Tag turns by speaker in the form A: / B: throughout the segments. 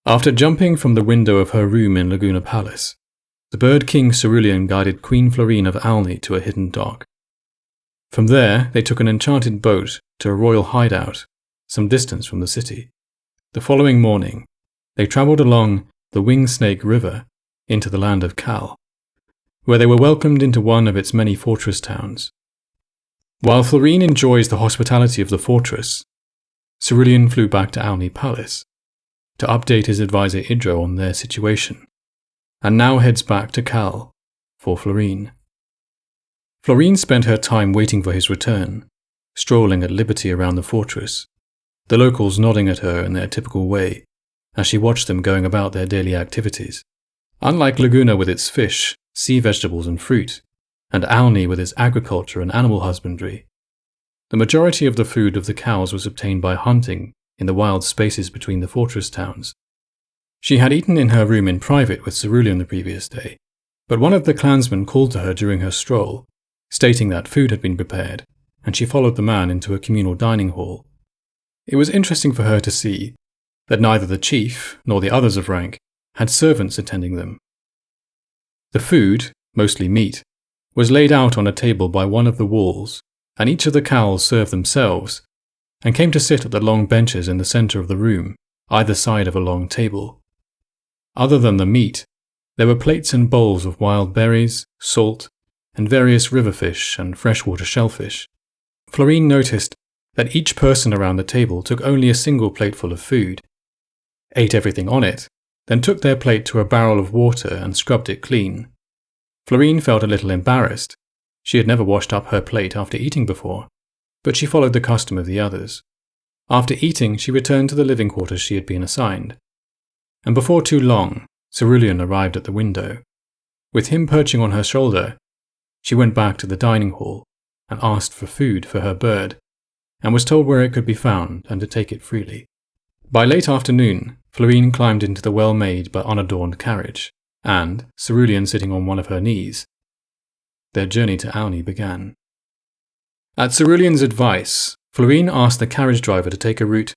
A: After jumping from the window of her room in Laguna Palace, the Bird King Cerulean guided Queen Florine of Alni to a hidden dock. From there, they took an enchanted boat to a royal hideout some distance from the city. The following morning, they travelled along the Wing Snake River into the land of Cal, where they were welcomed into one of its many fortress towns. While Florine enjoys the hospitality of the fortress, Cerulean flew back to Alni Palace to update his advisor Idro on their situation, and now heads back to Cal for Florine. Florine spent her time waiting for his return, strolling at liberty around the fortress, the locals nodding at her in their typical way as she watched them going about their daily activities. Unlike Laguna with its fish, sea vegetables and fruit, and Alni with its agriculture and animal husbandry, the majority of the food of the cows was obtained by hunting in the wild spaces between the fortress towns. She had eaten in her room in private with Cerulean the previous day, but one of the clansmen called to her during her stroll, stating that food had been prepared, and she followed the man into a communal dining hall. It was interesting for her to see that neither the chief nor the others of rank had servants attending them. The food, mostly meat, was laid out on a table by one of the walls, and each of the cows served themselves and came to sit at the long benches in the centre of the room, either side of a long table. Other than the meat, there were plates and bowls of wild berries, salt, and various river fish and freshwater shellfish. Florine noticed that each person around the table took only a single plateful of food, ate everything on it, then took their plate to a barrel of water and scrubbed it clean. Florine felt a little embarrassed. She had never washed up her plate after eating before, but she followed the custom of the others. After eating, she returned to the living quarters she had been assigned. And before too long, Cerulean arrived at the window. With him perching on her shoulder, she went back to the dining hall and asked for food for her bird, and was told where it could be found and to take it freely. By late afternoon, Florine climbed into the well-made but unadorned carriage, and, Cerulean sitting on one of her knees, their journey to Alni began. At Cerulean's advice, Florine asked the carriage driver to take a route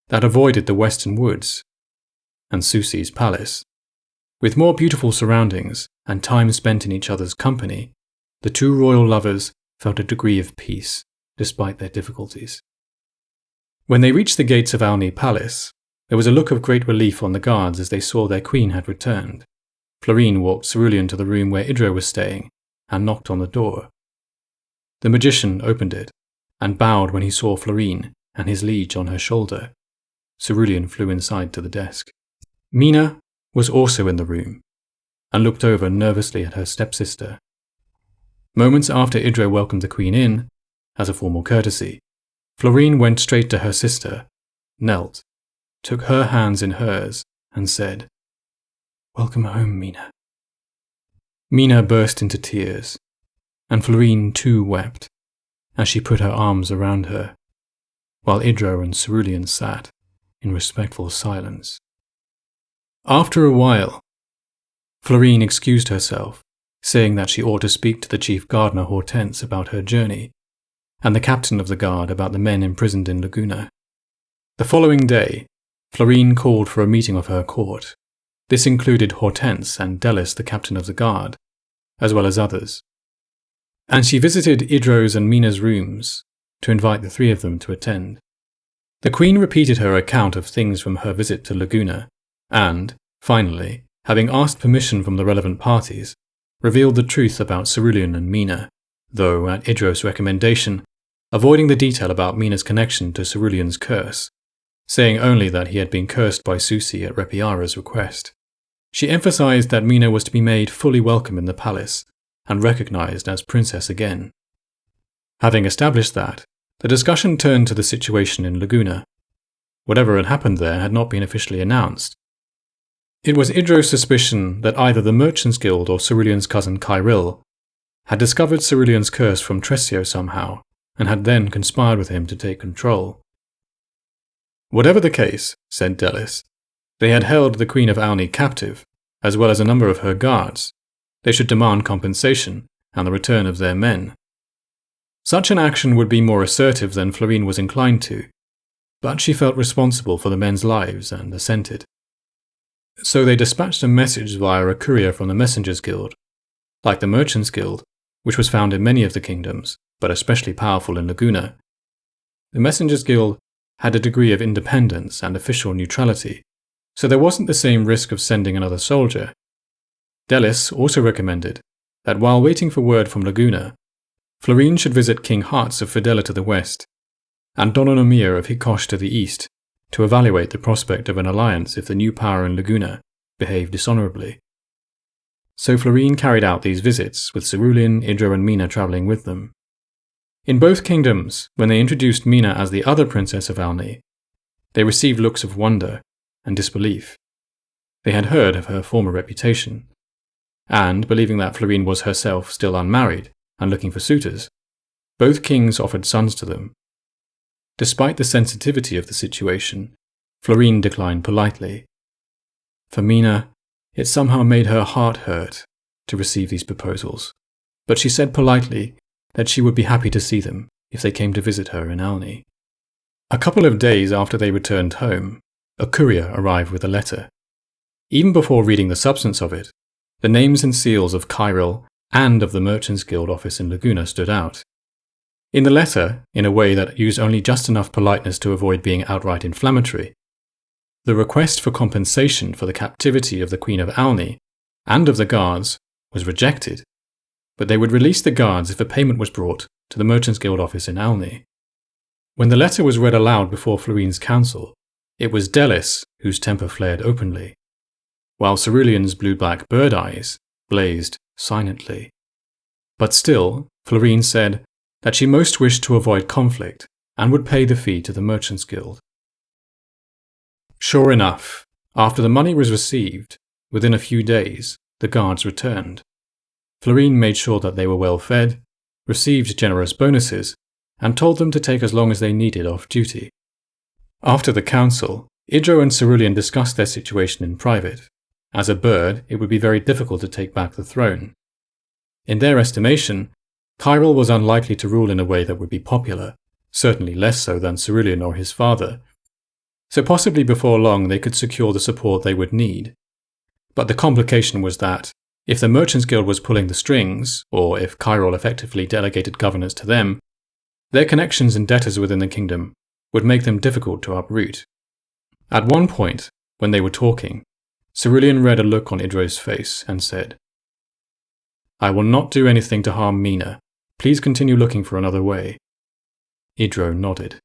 A: that avoided the western woods and Susie's palace. With more beautiful surroundings and time spent in each other's company, the two royal lovers felt a degree of peace, despite their difficulties. When they reached the gates of Alni Palace, there was a look of great relief on the guards as they saw their queen had returned. Florine walked Cerulean to the room where Idro was staying and knocked on the door. The magician opened it and bowed when he saw Florine and his liege on her shoulder. Cerulean flew inside to the desk. Mina was also in the room and looked over nervously at her stepsister. Moments after Idro welcomed the queen in, as a formal courtesy, Florine went straight to her sister, knelt, took her hands in hers, and said, "Welcome home, Mina." Mina burst into tears, and Florine too wept, as she put her arms around her, while Idro and Cerulean sat in respectful silence. After a while, Florine excused herself, saying that she ought to speak to the chief gardener Hortense about her journey, and the captain of the guard about the men imprisoned in Laguna. The following day, Florine called for a meeting of her court. This included Hortense and Delis, the captain of the guard, as well as others. And she visited Idro's and Mina's rooms to invite the three of them to attend. The queen repeated her account of things from her visit to Laguna, and, finally, having asked permission from the relevant parties, revealed the truth about Cerulean and Mina, though, at Idro's recommendation, avoiding the detail about Mina's connection to Cerulean's curse, saying only that he had been cursed by Susie at Repiara's request. She emphasized that Mina was to be made fully welcome in the palace and recognized as princess again. Having established that, the discussion turned to the situation in Laguna. Whatever had happened there had not been officially announced. It was Idro's suspicion that either the Merchants Guild or Cerulean's cousin Kyril had discovered Cerulean's curse from Tressio somehow, and had then conspired with him to take control. Whatever the case, said Delis, they had held the Queen of Alni captive, as well as a number of her guards. They should demand compensation and the return of their men. Such an action would be more assertive than Florine was inclined to, but she felt responsible for the men's lives and assented. So they dispatched a message via a courier from the Messengers Guild, like the Merchants Guild, which was found in many of the kingdoms, but especially powerful in Laguna. The Messengers Guild had a degree of independence and official neutrality, so there wasn't the same risk of sending another soldier. Delis also recommended that while waiting for word from Laguna, Florine should visit King Hartz of Fidela to the west, and Don Onomir of Hikosh to the east, to evaluate the prospect of an alliance if the new power in Laguna behaved dishonourably. So Florine carried out these visits, with Cerulean, Idro and Mina travelling with them. In both kingdoms, when they introduced Mina as the other princess of Alni, they received looks of wonder and disbelief. They had heard of her former reputation, and, believing that Florine was herself still unmarried and looking for suitors, both kings offered sons to them. Despite the sensitivity of the situation, Florine declined politely. For Mina, it somehow made her heart hurt to receive these proposals, but she said politely that she would be happy to see them if they came to visit her in Alni. A couple of days after they returned home, a courier arrived with a letter. Even before reading the substance of it, the names and seals of Kyril and of the Merchants Guild office in Laguna stood out. In the letter, in a way that used only just enough politeness to avoid being outright inflammatory, the request for compensation for the captivity of the Queen of Alni and of the guards was rejected, but they would release the guards if a payment was brought to the Merchants Guild office in Alni. When the letter was read aloud before Florine's council, it was Delis whose temper flared openly, while Cerulean's blue-black bird eyes blazed silently. But still, Florine said that she most wished to avoid conflict and would pay the fee to the Merchants Guild. Sure enough, after the money was received, within a few days, the guards returned. Florine made sure that they were well fed, received generous bonuses, and told them to take as long as they needed off duty. After the council, Idro and Cerulean discussed their situation in private. As a bird, it would be very difficult to take back the throne. In their estimation, Kyril was unlikely to rule in a way that would be popular, certainly less so than Cerulean or his father. So possibly before long they could secure the support they would need. But the complication was that, if the Merchants Guild was pulling the strings, or if Kyril effectively delegated governance to them, their connections and debtors within the kingdom would make them difficult to uproot. At one point, when they were talking, Cerulean read a look on Idro's face and said, "I will not do anything to harm Mina. Please continue looking for another way." Idro nodded.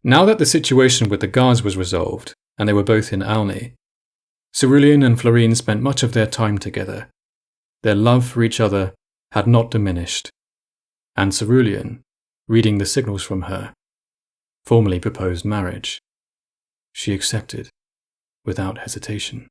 A: Now that the situation with the guards was resolved, and they were both in Alni, Cerulean and Florine spent much of their time together. Their love for each other had not diminished, and Cerulean, reading the signals from her, formally proposed marriage. She accepted, without hesitation.